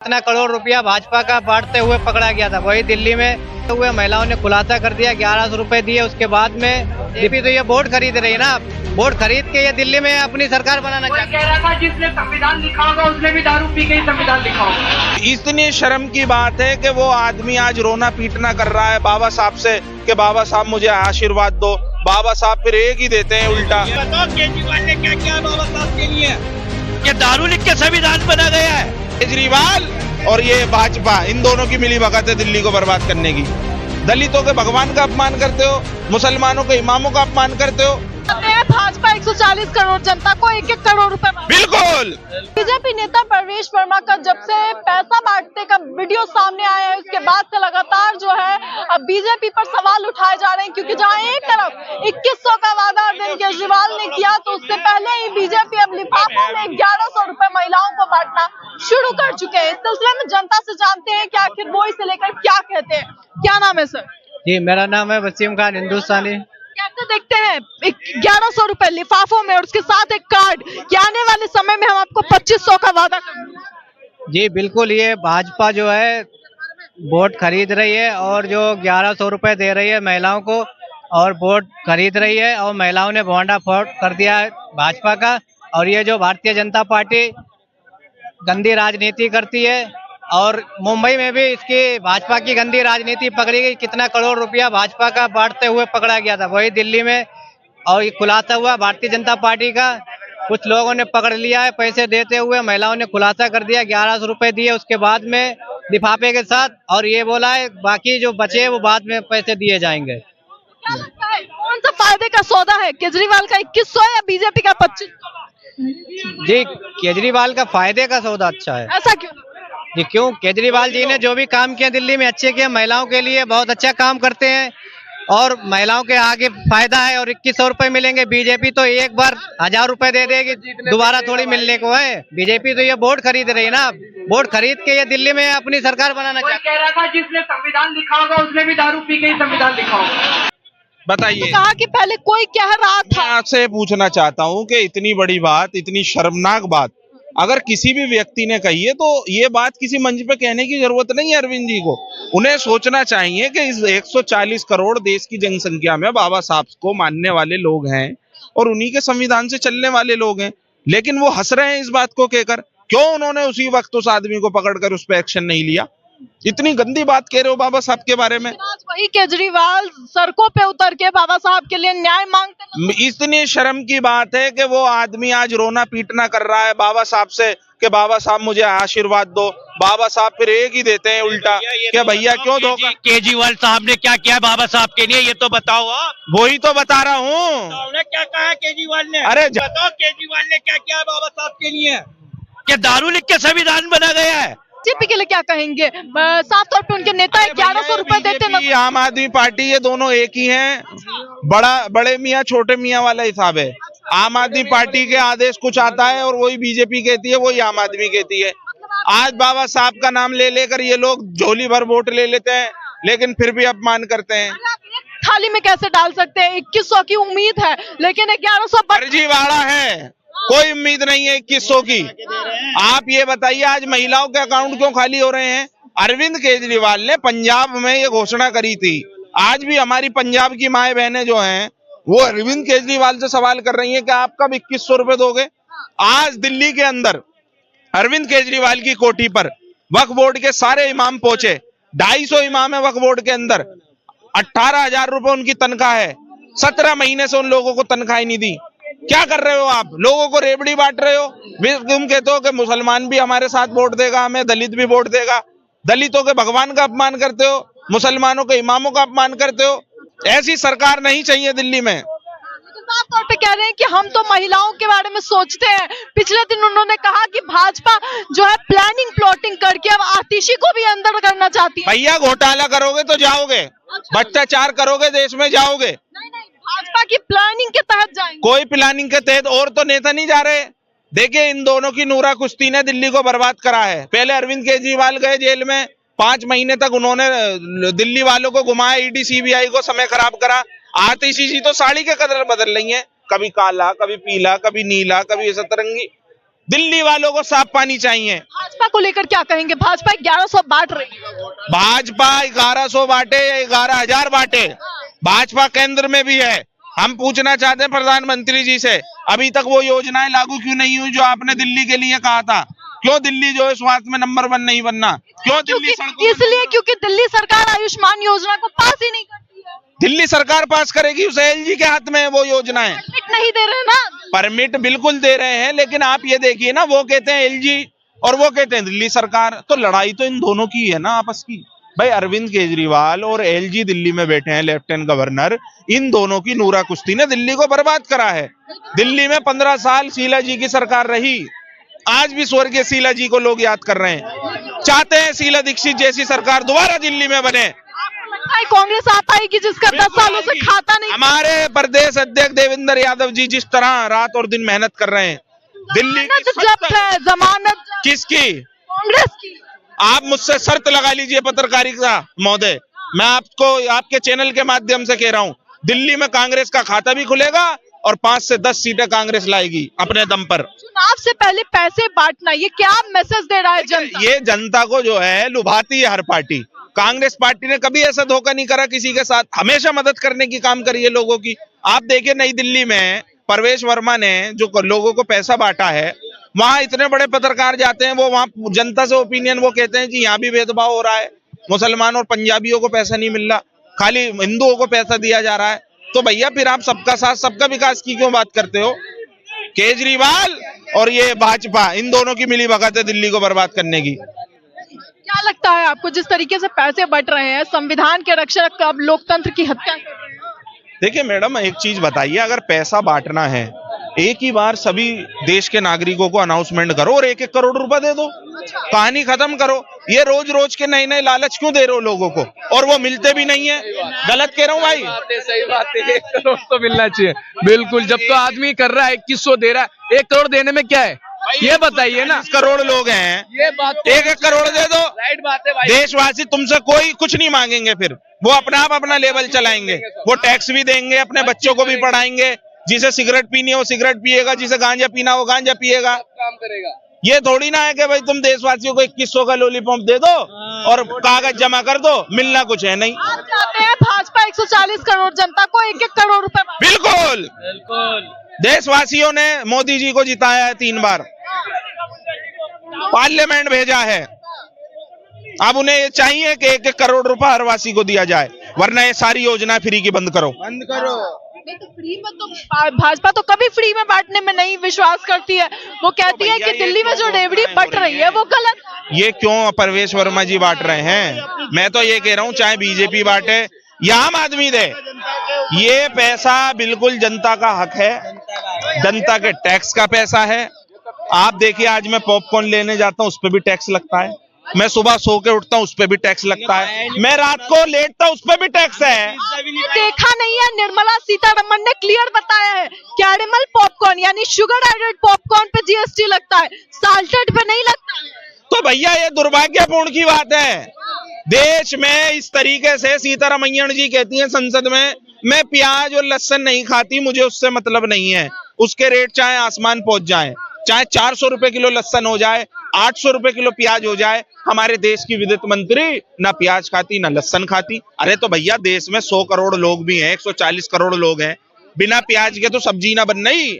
इतना करोड़ रुपया भाजपा का बांटते हुए पकड़ा गया था, वही दिल्ली में हुए महिलाओं ने खुलासा कर दिया। 1100 रुपए दिए, उसके बाद में बीजेपी तो ये वोट खरीद रही है ना, वोट खरीद के ये दिल्ली में अपनी सरकार बनाना चाहती है। कह रहा था जिसने संविधान लिखा होगा उसने भी दारू पी के ही संविधान लिखा होगा। इतनी शर्म की बात है कि वो आदमी आज रोना पीटना कर रहा है बाबा साहब से कि बाबा साहब मुझे आशीर्वाद दो। बाबा साहब फिर एक ही देते हैं उल्टा। बताओ केजरीवाल ने क्या किया बाबा साहब के लिए? कि दारू लिख के संविधान बना गया है। केजरीवाल और ये भाजपा, इन दोनों की मिली भगत है दिल्ली को बर्बाद करने की। दलितों के भगवान का अपमान करते हो, मुसलमानों के इमामों का अपमान करते हो। भाजपा 140 करोड़ जनता को 1-1 करोड़ रुपए। बिल्कुल। बीजेपी नेता परवेश वर्मा का जब से पैसा बांटने का वीडियो सामने आया है, उसके बाद से लगातार जो है बीजेपी पर सवाल उठाए जा रहे हैं, क्योंकि जहां एक तरफ 2100 का वादा अरविंद केजरीवाल ने किया, तो उससे पहले ही बीजेपी अब लिफाफों में 1100 रुपए महिलाओं को बांटना शुरू कर चुके हैं। इस सिलसिले में जनता से जानते हैं कि आखिर वो इसे लेकर क्या कहते हैं। क्या नाम है सर? जी, मेरा नाम है वसीम खान हिंदुस्तानी। कैसे देखते हैं 1100 रुपए लिफाफों में और उसके साथ एक कार्ड कि आने वाले समय में हम आपको 2500 का वादा करेंगे? जी बिल्कुल, ये भाजपा जो है वोट खरीद रही है और जो 1100 रुपए दे रही है महिलाओं को और वोट खरीद रही है, और महिलाओं ने भोंडाफोड़ कर दिया है भाजपा का। और ये जो भारतीय जनता पार्टी गंदी राजनीति करती है, और मुंबई में भी इसकी भाजपा की गंदी राजनीति पकड़ी गई। कितना करोड़ रुपया भाजपा का बांटते हुए पकड़ा गया था, वही दिल्ली में। और ये खुलासा हुआ भारतीय जनता पार्टी का, कुछ लोगों ने पकड़ लिया है पैसे देते हुए। महिलाओं ने खुलासा कर दिया, 1100 रुपए दिए, उसके बाद में लिफाफे के साथ, और ये बोला है बाकी जो बचे वो बाद में पैसे दिए जाएंगे। क्या लगता है कौन सा फायदे का सौदा है, केजरीवाल का 2100 या बीजेपी का 2500? जी, केजरीवाल का फायदे का सौदा अच्छा है। ऐसा क्यों? जी क्यों? केजरीवाल जी ने जो भी काम किया दिल्ली में अच्छे किए, महिलाओं के लिए बहुत अच्छा काम करते हैं और महिलाओं के आगे फायदा है। और 2100 रुपए मिलेंगे। बीजेपी तो एक बार 1000 रुपए दे देगी, दोबारा थोड़ी मिलने को है। बीजेपी तो ये वोट खरीद रही है ना, वोट खरीद के ये दिल्ली में अपनी सरकार बनाना चाहती है। कह रहा था जिसने संविधान लिखा होगा उसने भी दारू पी के ही संविधान लिखा होगा। बताइए। कहा कि पहले कोई कह रहा था। मैं आपसे पूछना चाहता हूँ कि इतनी बड़ी बात, इतनी शर्मनाक बात अगर किसी भी व्यक्ति ने कही है, तो ये बात किसी मंच पे कहने की जरूरत नहीं है अरविंद जी को। उन्हें सोचना चाहिए कि इस 140 करोड़ देश की जनसंख्या में बाबा साहब को मानने वाले लोग हैं और उन्हीं के संविधान से चलने वाले लोग हैं, लेकिन वो हंस रहे हैं इस बात को कहकर। क्यों उन्होंने उसी वक्त उस आदमी को पकड़कर उस पर एक्शन नहीं लिया? इतनी गंदी बात कह रहे हो बाबा साहब के बारे में। आज वही केजरीवाल सड़कों पे उतर के बाबा साहब के लिए न्याय मांगते। इतनी शर्म की बात है कि वो आदमी आज रोना पीटना कर रहा है बाबा साहब से कि बाबा साहब मुझे आशीर्वाद दो। बाबा साहब फिर एक ही देते हैं उल्टा। क्या भैया क्यों धोखा? केजरीवाल साहब ने क्या किया बाबा साहब के लिए, ये तो बताओ आप। वही तो बता रहा हूँ। उन्होंने क्या कहा है केजरीवाल ने? अरे बताओ केजरीवाल ने क्या किया बाबा साहब के लिए? कि दारू लिख के संविधान बना गया है। बीजेपी के लिए क्या कहेंगे? साफ तौर पे उनके नेता 1100 रुपए देते हैं। आम आदमी पार्टी, ये दोनों एक ही हैं। बड़े मियाँ छोटे मियाँ वाला हिसाब है। आम आदमी पार्टी के आदेश कुछ आता है और वही बीजेपी कहती है, वही आम आदमी कहती है। आज बाबा साहब का नाम ले लेकर ये लोग झोली भर वोट ले लेते हैं, लेकिन फिर भी अपमान करते हैं। थाली में कैसे डाल सकते हैं? 2100 की उम्मीद है, लेकिन 1100 फर्जीवाड़ा है। कोई उम्मीद नहीं है 2100 की। आप ये बताइए, आज महिलाओं के अकाउंट क्यों खाली हो रहे हैं? अरविंद केजरीवाल ने पंजाब में ये घोषणा करी थी। आज भी हमारी पंजाब की माए बहनें जो हैं वो अरविंद केजरीवाल से सवाल कर रही हैं कि आप कब 2100 रुपए दोगे। आज दिल्ली के अंदर अरविंद केजरीवाल की कोठी पर वक्फ बोर्ड के सारे इमाम पहुंचे। 250 इमाम है वक्फ बोर्ड के अंदर। 18,000 रुपए उनकी तनख्वाह है। 17 महीने से उन लोगों को तनख्वाह नहीं दी। क्या कर रहे हो आप? लोगों को रेवड़ी बांट रहे हो। तुम कहते हो कि मुसलमान भी हमारे साथ वोट देगा, हमें दलित भी वोट देगा। दलितों के भगवान का अपमान करते हो, मुसलमानों के इमामों का अपमान करते हो। ऐसी सरकार नहीं चाहिए दिल्ली में। साफ तौर पे कह रहे हैं कि हम तो महिलाओं के बारे में सोचते हैं। पिछले दिन उन्होंने कहा कि भाजपा जो है प्लानिंग प्लॉटिंग करके अब आतिशी को भी अंदर करना चाहती है। भैया घोटाला करोगे तो जाओगे, भ्रष्टाचार करोगे देश में जाओगे। नहीं, भाजपा की प्लानिंग के तहत जाएंगे। कोई प्लानिंग के तहत और तो नेता नहीं जा रहे। देखिए, इन दोनों की नूरा कुश्ती ने दिल्ली को बर्बाद करा है। पहले अरविंद केजरीवाल गए जेल में, 5 महीने तक उन्होंने दिल्ली वालों को घुमाया, ईडी सीबीआई को समय खराब करा। आतिशी जी तो साड़ी के कलर बदल रही है, कभी काला, कभी पीला, कभी नीला, कभी सतरंगी। दिल्ली वालों को साफ पानी चाहिए। भाजपा को लेकर क्या कहेंगे? भाजपा 1100 बांट रही है। भाजपा 1100 बांटे या 11,000 बांटे, भाजपा केंद्र में भी है। हम पूछना चाहते हैं प्रधानमंत्री जी से, अभी तक वो योजनाएं लागू क्यों नहीं हुई जो आपने दिल्ली के लिए कहा था? क्यों दिल्ली जो है स्वास्थ्य में नंबर 1 नहीं बनना? क्यों दिल्ली सड़कों? इसलिए क्योंकि दिल्ली सरकार आयुष्मान योजना को पास ही नहीं करती है। दिल्ली सरकार पास करेगी, उस एलजी के हाथ में है वो योजनाएं। परमिट नहीं दे रहे ना। परमिट बिल्कुल दे रहे हैं, लेकिन आप ये देखिए ना, वो कहते हैं एलजी और वो कहते हैं दिल्ली सरकार, तो लड़ाई तो इन दोनों की है ना आपस की। भाई अरविंद केजरीवाल और एलजी दिल्ली में बैठे हैं, लेफ्टिनेंट गवर्नर, इन दोनों की नूरा कुश्ती ने दिल्ली को बर्बाद करा है। दिल्ली में 15 साल शीला जी की सरकार रही, आज भी स्वर्गीय शीला जी को लोग याद कर रहे हैं। चाहते हैं शीला दीक्षित जैसी सरकार दोबारा दिल्ली में बने। कांग्रेस आ पाएगी जिसका 10 सालों से खाता नहीं। हमारे प्रदेश अध्यक्ष देवेंद्र यादव जी जिस तरह रात और दिन मेहनत कर रहे हैं, दिल्ली की जब्त है, जमानत किसकी? कांग्रेस की। आप मुझसे शर्त लगा लीजिए पत्रकारिता महोदय, मैं आपको आपके चैनल के माध्यम से कह रहा हूं, दिल्ली में कांग्रेस का खाता भी खुलेगा और 5 से 10 सीटें कांग्रेस लाएगी अपने दम पर। चुनाव से पहले पैसे बांटना, ये क्या मैसेज दे रहा है जनता? ये जनता को जो है लुभाती है हर पार्टी। कांग्रेस पार्टी ने कभी ऐसा धोखा नहीं करा किसी के साथ, हमेशा मदद करने की काम करी है लोगों की। आप देखिए नई दिल्ली में परवेश वर्मा ने जो लोगों को पैसा बांटा है, वहां इतने बड़े पत्रकार जाते हैं, वो वहां जनता से ओपिनियन वो कहते हैं कि यहाँ भी भेदभाव हो रहा है, मुसलमान और पंजाबियों को पैसा नहीं मिल रहा, खाली हिंदुओं को पैसा दिया जा रहा है। तो भैया फिर आप सबका साथ सबका विकास की क्यों बात करते हो? केजरीवाल और ये भाजपा, इन दोनों की मिली भगत है दिल्ली को बर्बाद करने की। क्या लगता है आपको, जिस तरीके से पैसे बट रहे हैं, संविधान के रक्षक अब लोकतंत्र की हत्या कर रहे हैं? देखिए मैडम, एक चीज बताइए, अगर पैसा बांटना है एक ही बार सभी देश के नागरिकों को अनाउंसमेंट करो और 1-1 करोड़ रुपए दे दो, कहानी खत्म करो। ये रोज रोज के नए नए लालच क्यों दे रहे हो लोगों को, और वो मिलते भी नहीं है? गलत कह रहा हूँ भाई? सही बात है, 1 करोड़ तो मिलना चाहिए बिल्कुल। जब तो आदमी कर रहा है 2100 दे रहा है, 1 करोड़ देने में क्या है ये बताइए ना। 40 करोड़ लोग हैं, ये बात 1-1 करोड़ दे दो, राइट बात है भाई। देशवासी तुमसे कोई कुछ नहीं मांगेंगे, फिर वो अपने आप अपना लेवल चलाएंगे, वो टैक्स भी देंगे, अपने बच्चों को भी पढ़ाएंगे, जिसे सिगरेट पीनी है वो सिगरेट पिएगा, जिसे गांजा पीना वो गांजा पिएगा, काम करेगा। ये थोड़ी ना है कि भाई तुम देशवासियों को 2100 का लॉलीपॉप दे दो और कागज जमा कर दो, मिलना कुछ है नहीं। आप चाहते हैं भाजपा 140 करोड़ जनता को 1-1 करोड़ रुपए? बिल्कुल, देशवासियों ने मोदी जी को जिताया है 3 बार, पार्लियामेंट भेजा है, अब उन्हें ये चाहिए कि 1-1 करोड़ रुपए हर वासी को दिया जाए, वरना ये सारी योजना फ्री की बंद करो। नहीं तो फ्री में तो भाजपा तो कभी फ्री में बांटने में नहीं विश्वास करती है। वो कहती है कि दिल्ली में जो रेवड़ी बट रही है वो गलत। ये क्यों परवेश वर्मा जी बांट रहे हैं? मैं तो ये कह रहा हूँ, चाहे बीजेपी बांटे या आम आदमी दे, ये पैसा बिल्कुल जनता का हक है, जनता के टैक्स का पैसा है। आप देखिए, आज मैं पॉपकॉर्न लेने जाता हूँ उस पर भी टैक्स लगता है, मैं सुबह सो के उठता हूँ उस पे भी टैक्स लगता है, मैं रात को लेटता हूँ उस पे भी टैक्स है। देखा नहीं है, निर्मला सीतारमण ने क्लियर बताया है, कैरेमल पॉपकॉर्न यानी शुगर एडेड पॉपकॉर्न पे जीएसटी लगता है, साल्टेड पे नहीं लगता है। तो भैया ये दुर्भाग्यपूर्ण की बात है, देश में इस तरीके से सीतारमण जी कहती हैं संसद में, मैं प्याज और लहसुन नहीं खाती, मुझे उससे मतलब नहीं है, उसके रेट चाहे आसमान पहुंच जाए, चाहे 400 रुपए किलो लहसुन हो जाए, 800 रुपए किलो प्याज हो जाए, हमारे देश की विदेश मंत्री ना प्याज खाती ना लहसुन खाती। अरे तो भैया देश में 100 करोड़ लोग भी हैं, 140 करोड़ लोग हैं, बिना प्याज के तो सब्जी ना बन रही।